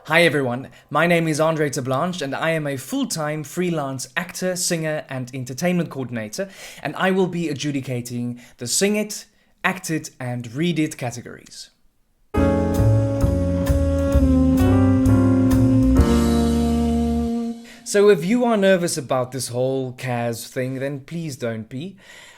Hi everyone, my name is André Terblanché and I am a full-time freelance actor, singer and entertainment coordinator, and I will be adjudicating the Sing It, Act It and Read It categories. So if you are nervous about this whole CAS thing, then please don't be.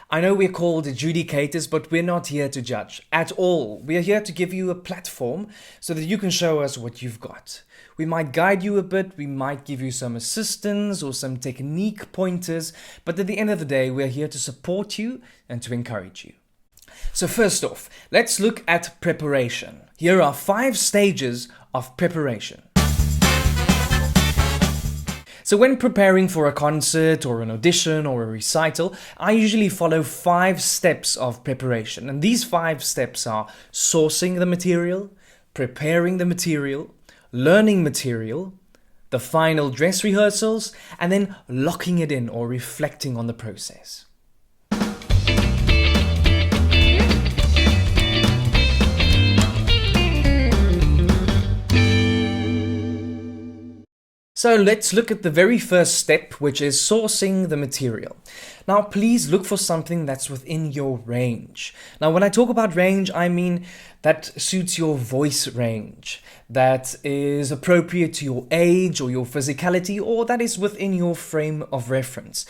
I know we're called adjudicators, but we're not here to judge at all. We are here to give you a platform so that you can show us what you've got. We might guide you a bit, we might give you some assistance or some technique pointers, but at the end of the day, we're here to support you and to encourage you. So first off, let's look at preparation. Here are 5 stages of preparation. So when preparing for a concert or an audition or a recital, I usually follow 5 steps of preparation. And these 5 steps are sourcing the material, preparing the material, learning material, the final dress rehearsals, and then locking it in or reflecting on the process. So let's look at the very first step, which is sourcing the material. Now, please look for something that's within your range. Now, when I talk about range, I mean that suits your voice range, that is appropriate to your age or your physicality, or that is within your frame of reference.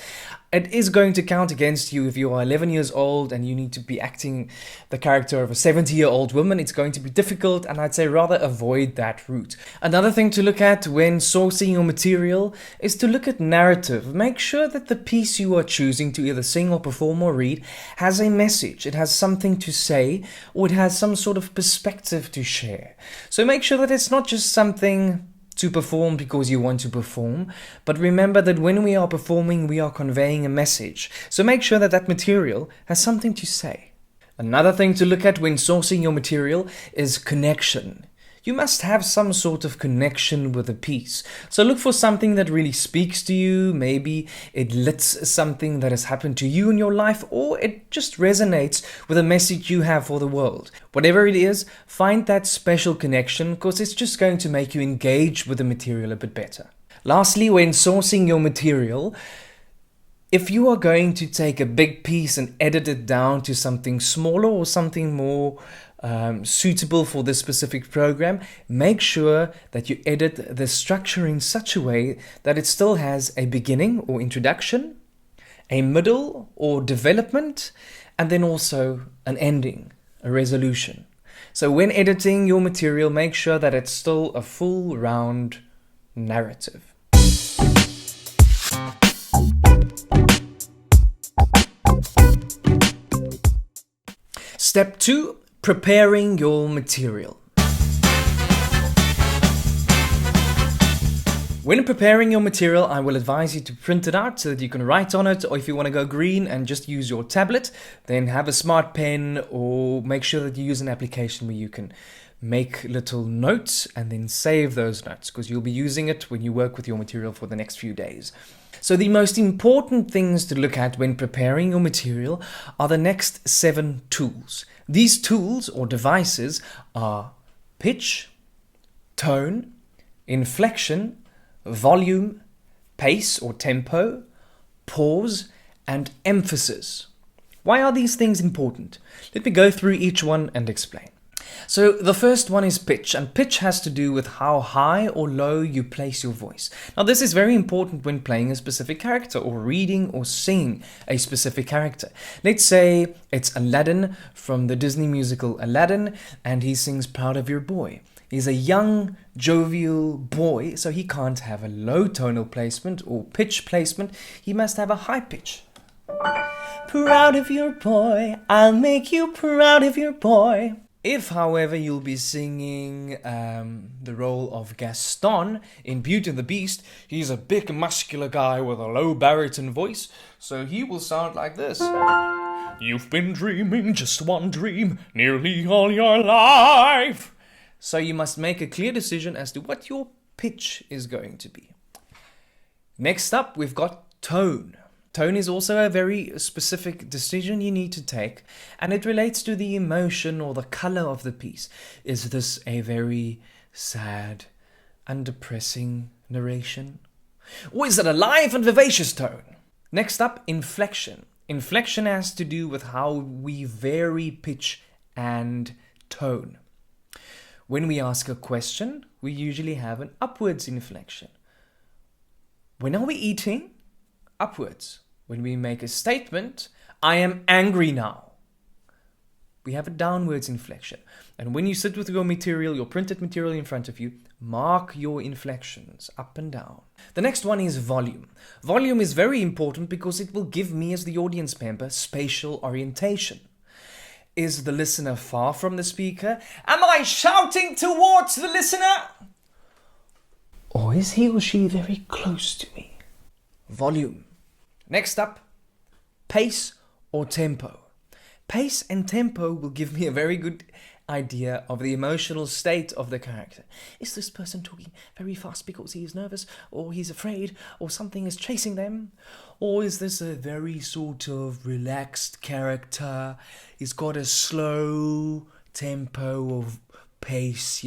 It is going to count against you if you are 11 years old and you need to be acting the character of a 70-year-old woman. It's going to be difficult, and I'd say rather avoid that route. Another thing to look at when sourcing your material is to look at narrative. Make sure that the piece you are choosing to either sing or perform or read has a message. It has something to say, or it has some sort of perspective to share. So make sure that it's not just something to perform because you want to perform, but remember that when we are performing, we are conveying a message. So make sure that that material has something to say. Another thing to look at when sourcing your material is connection. You must have some sort of connection with a piece. So look for something that really speaks to you. Maybe it lets something that has happened to you in your life, or it just resonates with a message you have for the world. Whatever it is, find that special connection because it's just going to make you engage with the material a bit better. Lastly, when sourcing your material, if you are going to take a big piece and edit it down to something smaller or something more suitable for this specific program, make sure that you edit the structure in such a way that it still has a beginning or introduction, a middle or development, and then also an ending, a resolution. So when editing your material, make sure that it's still a full round narrative. Step 2. Preparing your material. When preparing your material, I will advise you to print it out so that you can write on it, or if you want to go green and just use your tablet, then have a smart pen, or make sure that you use an application where you can make little notes and then save those notes, because you'll be using it when you work with your material for the next few days. So the most important things to look at when preparing your material are the next 7 tools. These tools or devices are pitch, tone, inflection, volume, pace or tempo, pause, and emphasis. Why are these things important? Let me go through each one and explain. So the first one is pitch, and pitch has to do with how high or low you place your voice. Now this is very important when playing a specific character or reading or singing a specific character. Let's say it's Aladdin from the Disney musical Aladdin, and he sings Proud of Your Boy. He's a young, jovial boy, so he can't have a low tonal placement or pitch placement. He must have a high pitch. Proud of your boy, I'll make you proud of your boy. If, however, you'll be singing the role of Gaston in Beauty and the Beast, he's a big muscular guy with a low baritone voice, so he will sound like this. You've been dreaming just one dream nearly all your life. So you must make a clear decision as to what your pitch is going to be. Next up, we've got tone. Tone is also a very specific decision you need to take, and it relates to the emotion or the color of the piece. Is this a very sad, Underpressing narration? Or is it a live and vivacious tone? Next up, inflection. Inflection has to do with how we vary pitch and tone. When we ask a question, we usually have an upwards inflection. When are we eating? Upwards. When we make a statement, I am angry now, we have a downwards inflection. And when you sit with your material, your printed material in front of you, mark your inflections up and down. The next one is volume. Volume is very important because it will give me, as the audience member, spatial orientation. Is the listener far from the speaker? Am I shouting towards the listener? Or is he or she very close to me? Volume. Next up, pace or tempo. Pace and tempo will give me a very good idea of the emotional state of the character. Is this person talking very fast because he is nervous, or he's afraid, or something is chasing them? Or is this a very sort of relaxed character? He's got a slow tempo of pace,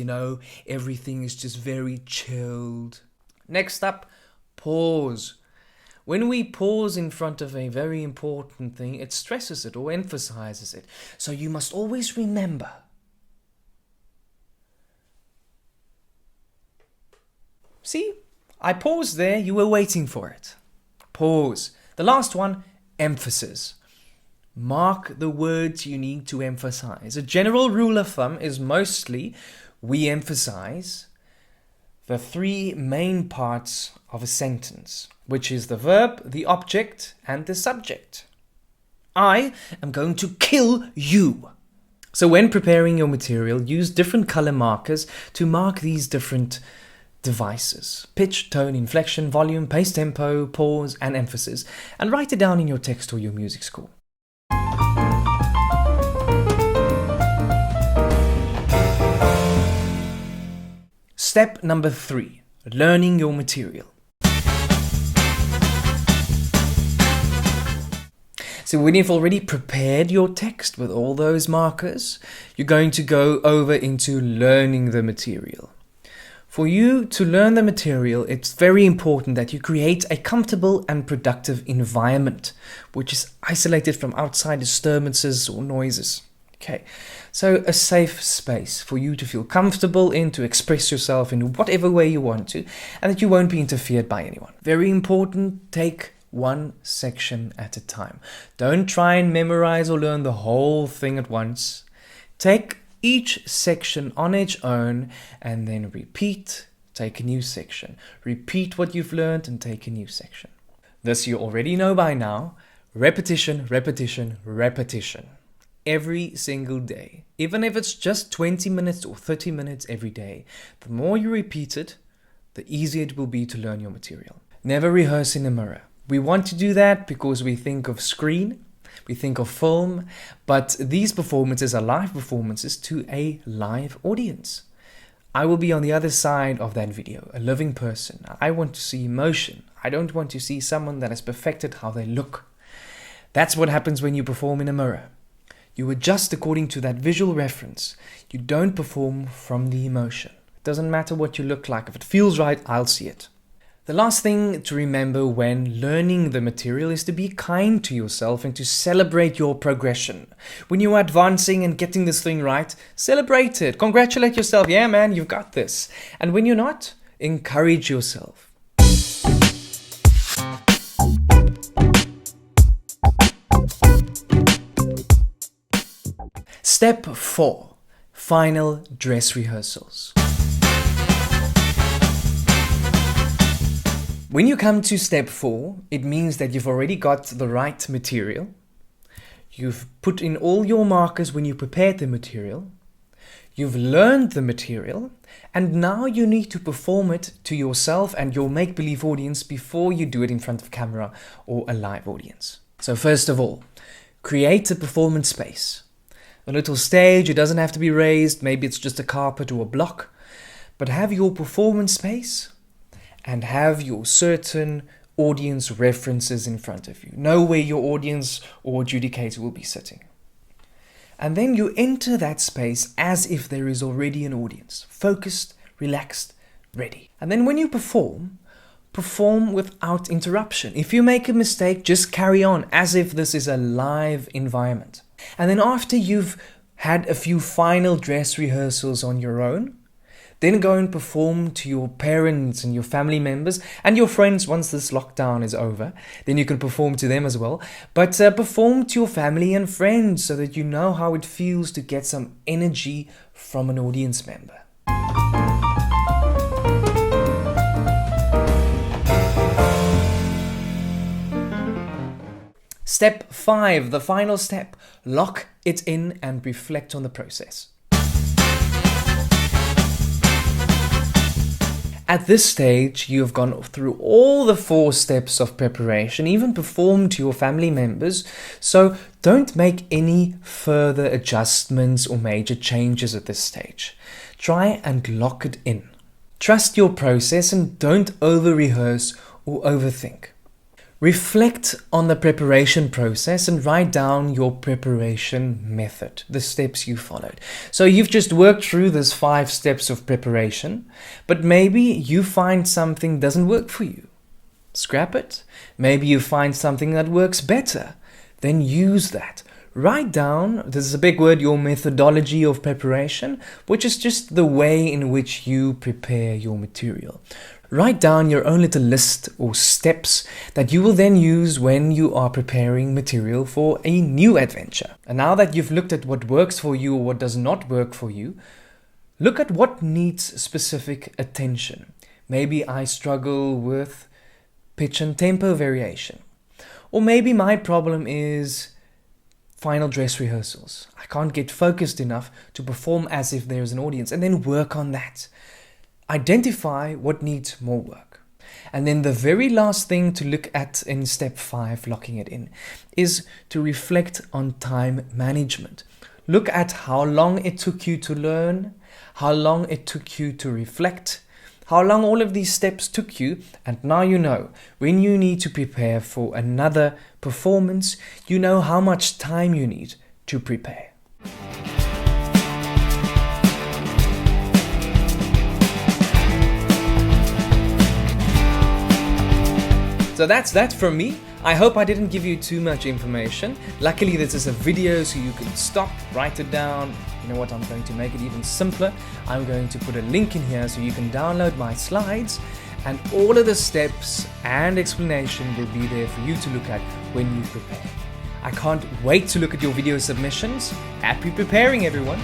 everything is just very chilled. Next up, pause. When we pause in front of a very important thing, it stresses it or emphasizes it. So you must always remember. See, I paused there, you were waiting for it. Pause. The last one, emphasis. Mark the words you need to emphasize. A general rule of thumb is mostly we emphasize the three main parts of a sentence, which is the verb, the object, and the subject. I am going to kill you. So when preparing your material, use different color markers to mark these different devices: pitch, tone, inflection, volume, pace, tempo, pause, and emphasis, and write it down in your text or your music score. Step number 3, learning your material. So when you've already prepared your text with all those markers, you're going to go over into learning the material. For you to learn the material, it's very important that you create a comfortable and productive environment, which is isolated from outside disturbances or noises. Okay, so a safe space for you to feel comfortable in, to express yourself in whatever way you want to, and that you won't be interfered by anyone. Very important, take one section at a time. Don't try and memorize or learn the whole thing at once. Take each section on its own and then repeat, take a new section. Repeat what you've learned and take a new section. This you already know by now. Repetition, repetition, repetition. Every single day. Even if it's just 20 minutes or 30 minutes every day, the more you repeat it, the easier it will be to learn your material. Never rehearse in a mirror. We want to do that because we think of screen, we think of film, but these performances are live performances to a live audience. I will be on the other side of that video, a living person. I want to see emotion. I don't want to see someone that has perfected how they look. That's what happens when you perform in a mirror. You adjust according to that visual reference. You don't perform from the emotion. It doesn't matter what you look like. If it feels right, I'll see it. The last thing to remember when learning the material is to be kind to yourself and to celebrate your progression. When you are advancing and getting this thing right, celebrate it. Congratulate yourself. Yeah, man, you've got this. And when you're not, encourage yourself. Step 4. Final dress rehearsals. When you come to step 4, it means that you've already got the right material. You've put in all your markers when you prepared the material. You've learned the material. And now you need to perform it to yourself and your make-believe audience before you do it in front of camera or a live audience. So first of all, create a performance space. A little stage, it doesn't have to be raised, maybe it's just a carpet or a block, but have your performance space and have your certain audience references in front of you. Know where your audience or adjudicator will be sitting. And then you enter that space as if there is already an audience. Focused, relaxed, ready. And then when you perform without interruption. If you make a mistake, just carry on as if this is a live environment. And then after you've had a few final dress rehearsals on your own, then go and perform to your parents and your family members and your friends once this lockdown is over. Then you can perform to them as well. But perform to your family and friends so that you know how it feels to get some energy from an audience member. Step 5, the final step. Lock it in and reflect on the process. At this stage, you have gone through all the 4 steps of preparation, even performed to your family members, so don't make any further adjustments or major changes at this stage. Try and lock it in. Trust your process and don't over-rehearse or overthink. Reflect on the preparation process and write down your preparation method, the steps you followed. So you've just worked through these 5 steps of preparation, but maybe you find something doesn't work for you. Scrap it. Maybe you find something that works better. Then use that. Write down, this is a big word, your methodology of preparation, which is just the way in which you prepare your material. Write down your own little list or steps that you will then use when you are preparing material for a new adventure. And now that you've looked at what works for you or what does not work for you, look at what needs specific attention. Maybe I struggle with pitch and tempo variation. Or maybe my problem is final dress rehearsals. I can't get focused enough to perform as if there's an audience, and then work on that. Identify what needs more work. And then the very last thing to look at in step 5, locking it in, is to reflect on time management. Look at how long it took you to learn, how long it took you to reflect, how long all of these steps took you, and now you know when you need to prepare for another performance, you know how much time you need to prepare. So that's that from me. I hope I didn't give you too much information. Luckily this is a video so you can stop, write it down. You know what, I'm going to make it even simpler. I'm going to put a link in here so you can download my slides, and all of the steps and explanation will be there for you to look at when you prepare. I can't wait to look at your video submissions. Happy preparing, everyone.